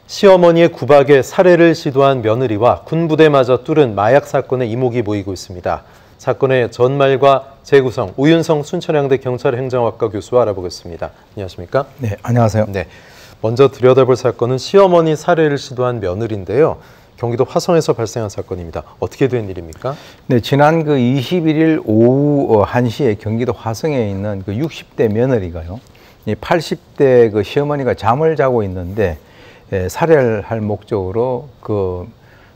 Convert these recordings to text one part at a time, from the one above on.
시어머니의 구박에 살해를 시도한 며느리와 군부대마저 뚫은 마약 사건의 이목이 모이고 있습니다. 사건의 전말과 재구성, 우윤성 순천향대 경찰행정학과 교수와 알아보겠습니다. 안녕하십니까? 네, 안녕하세요. 네, 먼저 들여다볼 사건은 시어머니 살해를 시도한 며느리인데요. 경기도 화성에서 발생한 사건입니다. 어떻게 된 일입니까? 네, 지난 21일 오후 1시에 경기도 화성에 있는 60대 며느리가요, 80대 시어머니가 잠을 자고 있는데 살해를 할 목적으로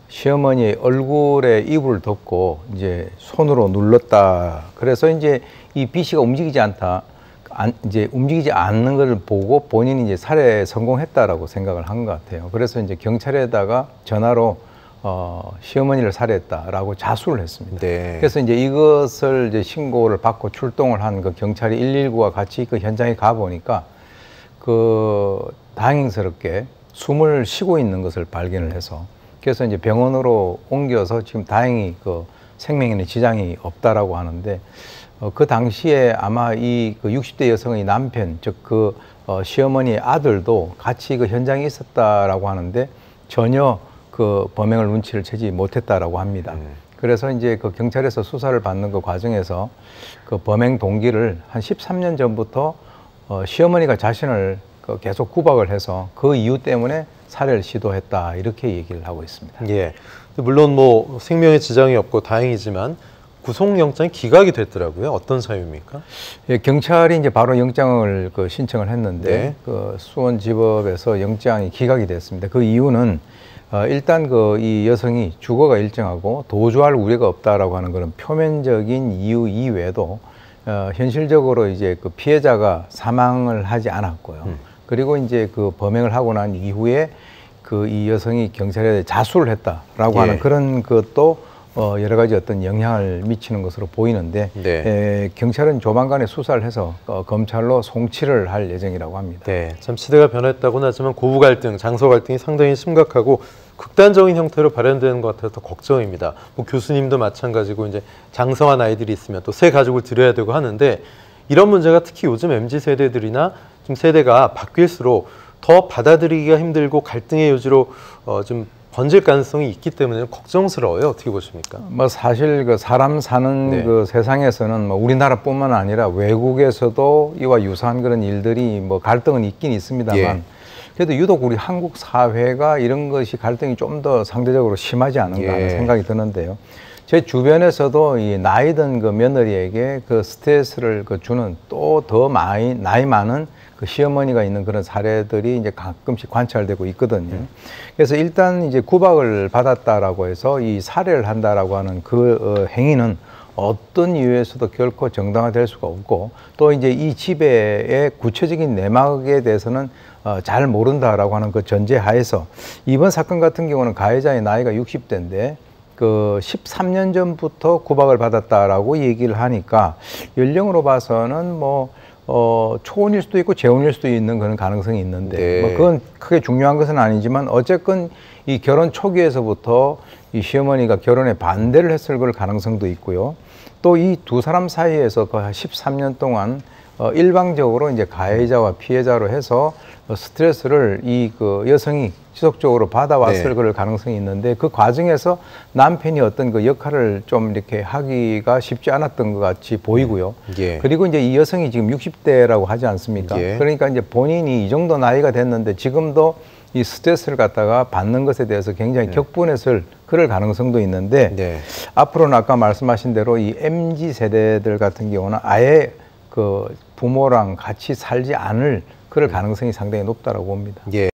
시어머니의 얼굴에 이불을 덮고 이제 손으로 눌렀다. 그래서 이제 이 B 씨가 움직이지 않는 것을 보고 본인이 이제 살해에 성공했다라고 생각을 한 것 같아요. 그래서 이제 경찰에다가 전화로 시어머니를 살해했다라고 자수를 했습니다. 네. 그래서 이제 이것을 이제 신고를 받고 출동을 한 경찰이 119와 같이 현장에 가 보니까 다행스럽게 숨을 쉬고 있는 것을 발견을 해서, 그래서 이제 병원으로 옮겨서 지금 다행히 생명에는 지장이 없다라고 하는데, 그 당시에 아마 이 60대 여성의 남편, 즉 시어머니의 아들도 같이 현장에 있었다라고 하는데 전혀 범행을 눈치를 채지 못했다라고 합니다. 그래서 이제 경찰에서 수사를 받는 과정에서 범행 동기를 한 13년 전부터 시어머니가 자신을 계속 구박을 해서 그 이유 때문에 살해를 시도했다, 이렇게 얘기를 하고 있습니다. 예. 물론 생명에 지장이 없고 다행이지만 구속영장이 기각이 됐더라고요. 어떤 사유입니까? 예, 경찰이 이제 바로 영장을 신청을 했는데, 네. 수원지법에서 영장이 기각이 됐습니다. 그 이유는 일단 이 여성이 주거가 일정하고 도주할 우려가 없다라고 하는 그런 표면적인 이유 이외에도 현실적으로 이제 피해자가 사망을 하지 않았고요. 그리고 이제 범행을 하고 난 이후에 이 여성이 경찰에 자수를 했다라고 하는 그런 것도 여러 가지 어떤 영향을 미치는 것으로 보이는데, 네. 경찰은 조만간에 수사를 해서 검찰로 송치를 할 예정이라고 합니다. 네, 참 시대가 변했다고는 하지만 고부 갈등, 장소 갈등이 상당히 심각하고 극단적인 형태로 발현되는 것 같아서 더 걱정입니다. 교수님도 마찬가지고 이제 장성한 아이들이 있으면 또 새 가족을 들여야 되고 하는데, 이런 문제가 특히 요즘 MZ 세대들이나 좀 세대가 바뀔수록 더 받아들이기가 힘들고 갈등의 요지로 좀 번질 가능성이 있기 때문에 걱정스러워요. 어떻게 보십니까? 사실 사람 사는 네. 세상에서는 우리나라뿐만 아니라 외국에서도 이와 유사한 그런 일들이 갈등은 있긴 있습니다만, 예. 그래도 유독 우리 한국 사회가 이런 것이 갈등이 좀 더 상대적으로 심하지 않은가 하는 생각이 드는데요. 제 주변에서도 이 나이 든 며느리에게 스트레스를 주는 또 더 나이 많은 시어머니가 있는 그런 사례들이 이제 가끔씩 관찰되고 있거든요. 그래서 일단 이제 구박을 받았다라고 해서 이 살해를 한다라고 하는 행위는 어떤 이유에서도 결코 정당화될 수가 없고, 또 이제 이 지배의 구체적인 내막에 대해서는 잘 모른다라고 하는 전제 하에서, 이번 사건 같은 경우는 가해자의 나이가 60대인데 13년 전부터 구박을 받았다라고 얘기를 하니까 연령으로 봐서는 초혼일 수도 있고 재혼일 수도 있는 그런 가능성이 있는데, 네. 그건 크게 중요한 것은 아니지만 어쨌건 이 결혼 초기에서부터 이 시어머니가 결혼에 반대를 했을 걸 가능성도 있고요. 또 이 두 사람 사이에서 13년 동안 일방적으로 이제 가해자와 피해자로 해서 스트레스를 이 여성이 지속적으로 받아왔을 그럴 가능성이 있는데, 그 과정에서 남편이 어떤 역할을 좀 이렇게 하기가 쉽지 않았던 것 같이 보이고요. 예. 그리고 이제 이 여성이 지금 60대라고 하지 않습니까? 예. 그러니까 이제 본인이 이 정도 나이가 됐는데 지금도 이 스트레스를 갖다가 받는 것에 대해서 굉장히 격분했을 그럴 가능성도 있는데, 앞으로는 아까 말씀하신 대로 이 MZ 세대들 같은 경우는 아예 부모랑 같이 살지 않을 그럴 가능성이 상당히 높다라고 봅니다. 예.